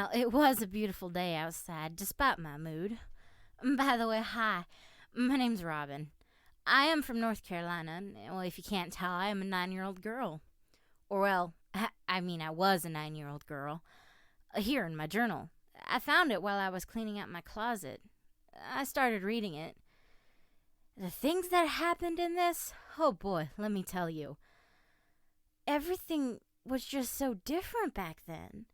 Well, it was a beautiful day outside, despite my mood. By the way, hi. My name's Robin. I am from North Carolina. Well, if you can't tell, I am a 9-year-old girl. Or, well, I was a 9-year-old girl. Here in my journal. I found it while I was cleaning out my closet. I started reading it. The things that happened in this, oh boy, let me tell you. Everything was just so different back then.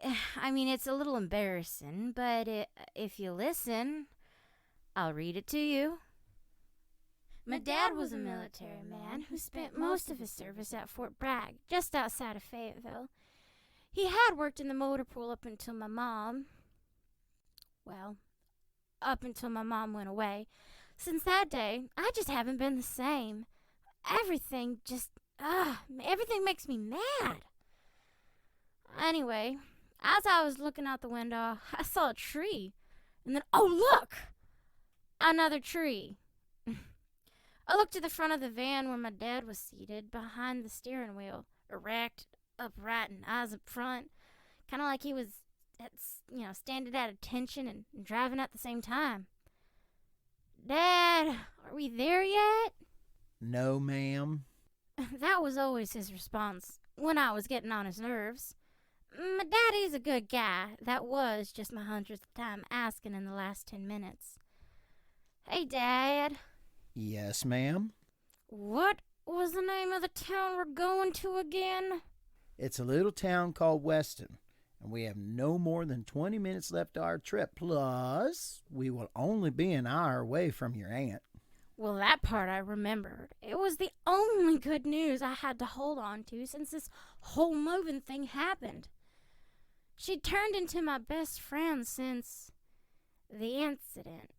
It's a little embarrassing, but if you listen, I'll read it to you. My dad was a military man who spent most of his service at Fort Bragg, just outside of Fayetteville. He had worked in the motor pool up until my mom went away. Since that day, I just haven't been the same. Everything makes me mad. Anyway, as I was looking out the window, I saw a tree. And then, oh look! Another tree. I looked to the front of the van where my dad was seated behind the steering wheel, erect, upright, and eyes up front. Kind of like he was, standing at attention and driving at the same time. Dad, are we there yet? No, ma'am. That was always his response when I was getting on his nerves. My daddy's a good guy. That was just my 100th time asking in the last 10 minutes. Hey, Dad. Yes, ma'am. What was the name of the town we're going to again? It's a little town called Weston, and we have no more than 20 minutes left of our trip. Plus, we will only be an hour away from your aunt. Well, that part I remembered. It was the only good news I had to hold on to since this whole moving thing happened. She'd turned into my best friend since the incident.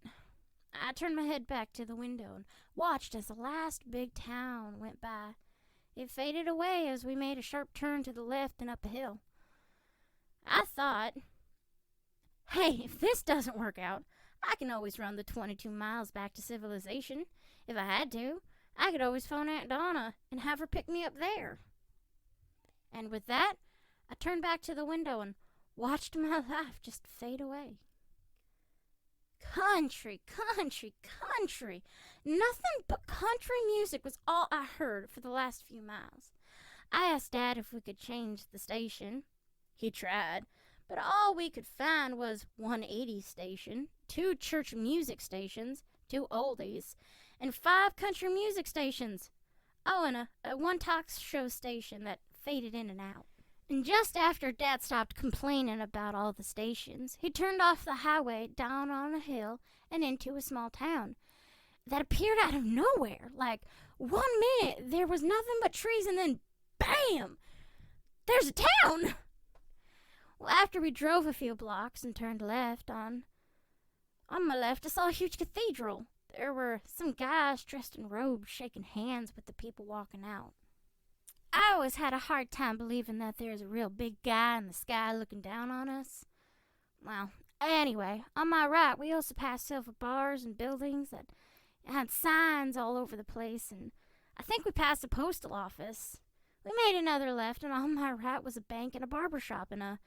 I turned my head back to the window and watched as the last big town went by. It faded away as we made a sharp turn to the left and up a hill. I thought, hey, if this doesn't work out, I can always run the 22 miles back to civilization. If I had to, I could always phone Aunt Donna and have her pick me up there. And with that, I turned back to the window and watched my life just fade away. Country, country, country. Nothing but country music was all I heard for the last few miles. I asked Dad if we could change the station. He tried, but all we could find was 180 station, 2 church music stations, 2 oldies, and 5 country music stations. Oh, and a one talk show station that faded in and out. And just after Dad stopped complaining about all the stations, he turned off the highway down on a hill and into a small town that appeared out of nowhere. Like, 1 minute there was nothing but trees, and then bam! There's a town! Well, after we drove a few blocks and turned left, on my left I saw a huge cathedral. There were some guys dressed in robes shaking hands with the people walking out. I always had a hard time believing that there's a real big guy in the sky looking down on us. Well, anyway, on my right we also passed several bars and buildings that had signs all over the place, and I think we passed a postal office. We made another left, and on my right was a bank and a barber shop, and on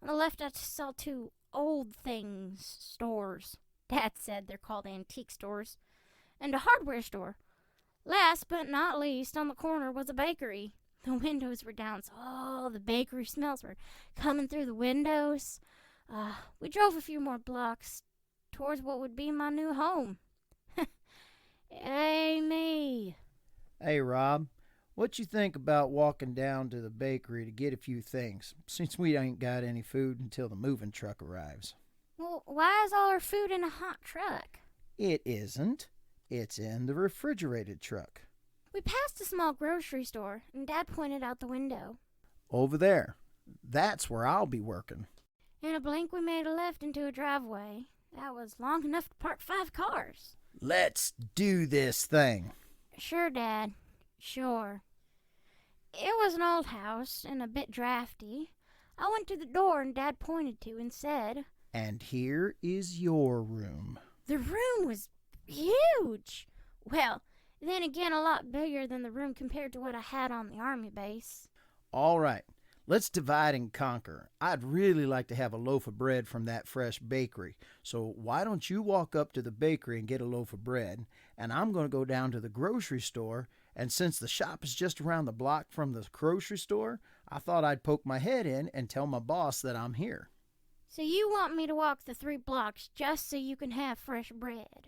the left I saw 2 old things stores. Dad said they're called antique stores, and a hardware store. Last but not least, on the corner was a bakery. The windows were down, so all the bakery smells were coming through the windows. We drove a few more blocks towards what would be my new home. Hey, me. Hey, Rob, what you think about walking down to the bakery to get a few things, since we ain't got any food until the moving truck arrives? Well, why is all our food in a hot truck? It isn't. It's in the refrigerated truck. We passed a small grocery store, and Dad pointed out the window. Over there. That's where I'll be working. In a blink, we made a left into a driveway that was long enough to park 5 cars. Let's do this thing. Sure, Dad. Sure. It was an old house and a bit drafty. I went to the door and Dad pointed to and said, And here is your room. The room was huge. Well, then again, a lot bigger than the room compared to what I had on the army base. All right, Let's divide and conquer. I'd really like to have a loaf of bread from that fresh bakery. So why don't you walk up to the bakery and get a loaf of bread, and I'm going to go down to the grocery store, and since the shop is just around the block from the grocery store, I thought I'd poke my head in and tell my boss that I'm here. So you want me to walk the 3 blocks just so you can have fresh bread?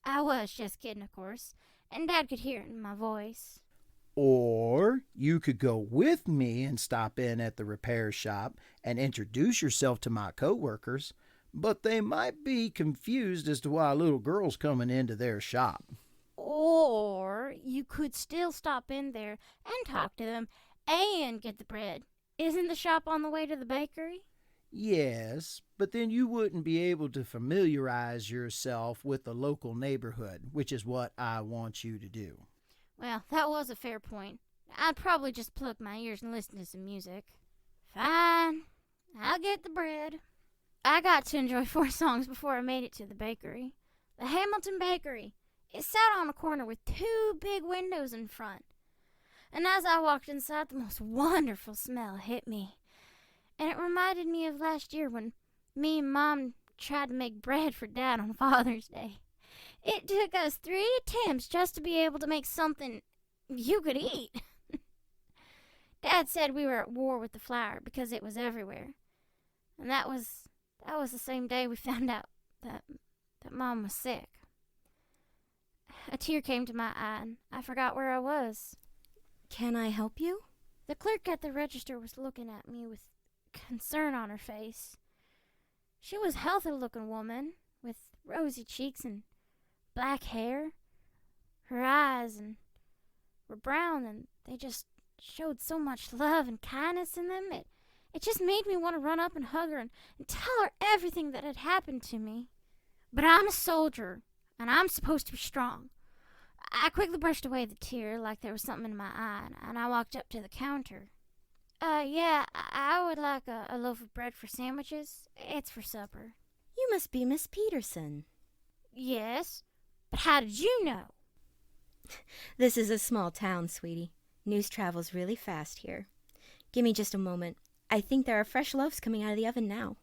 I was just kidding, of course, and Dad could hear it in my voice. Or you could go with me and stop in at the repair shop and introduce yourself to my coworkers, but they might be confused as to why a little girl's coming into their shop. Or you could still stop in there and talk to them and get the bread. Isn't the shop on the way to the bakery? Yes, but then you wouldn't be able to familiarize yourself with the local neighborhood, which is what I want you to do. Well, that was a fair point. I'd probably just plug my ears and listen to some music. Fine, I'll get the bread. I got to enjoy 4 songs before I made it to the bakery. The Hamilton Bakery. It sat on a corner with 2 big windows in front. And as I walked inside, the most wonderful smell hit me. And it reminded me of last year when me and Mom tried to make bread for Dad on Father's Day. It took us 3 attempts just to be able to make something you could eat. Dad said we were at war with the flour because it was everywhere. And that was the same day we found out that Mom was sick. A tear came to my eye and I forgot where I was. Can I help you? The clerk at the register was looking at me with concern on her face. She was a healthy-looking woman with rosy cheeks and black hair. Her eyes were brown, and they just showed so much love and kindness in them. It just made me want to run up and hug her and tell her everything that had happened to me. But I'm a soldier, and I'm supposed to be strong. I quickly brushed away the tear like there was something in my eye, and I walked up to the counter. Yeah, I would like a loaf of bread for sandwiches. It's for supper. You must be Miss Peterson. Yes, but how did you know? This is a small town, sweetie. News travels really fast here. Give me just a moment. I think there are fresh loaves coming out of the oven now.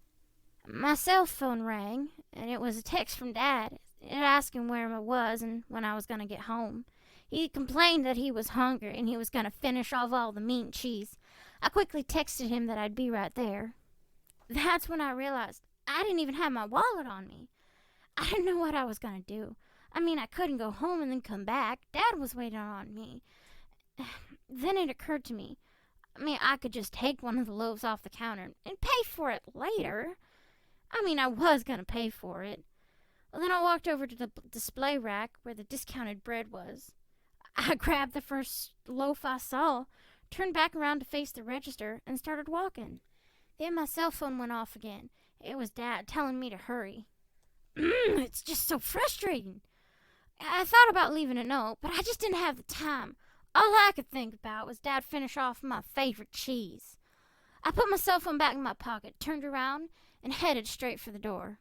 My cell phone rang, and it was a text from Dad. It asking where I was and when I was going to get home. He complained that he was hungry and he was going to finish off all the meat and cheese. I quickly texted him that I'd be right there. That's when I realized I didn't even have my wallet on me. I didn't know what I was going to do. I mean, I couldn't go home and then come back. Dad was waiting on me. Then it occurred to me, I could just take one of the loaves off the counter and pay for it later. I was going to pay for it. Well, then I walked over to the display rack where the discounted bread was. I grabbed the first loaf I saw, turned back around to face the register, and started walking. Then my cell phone went off again. It was Dad telling me to hurry. It's just so frustrating. I thought about leaving a note, but I just didn't have the time. All I could think about was Dad finish off my favorite cheese. I put my cell phone back in my pocket, turned around, and headed straight for the door.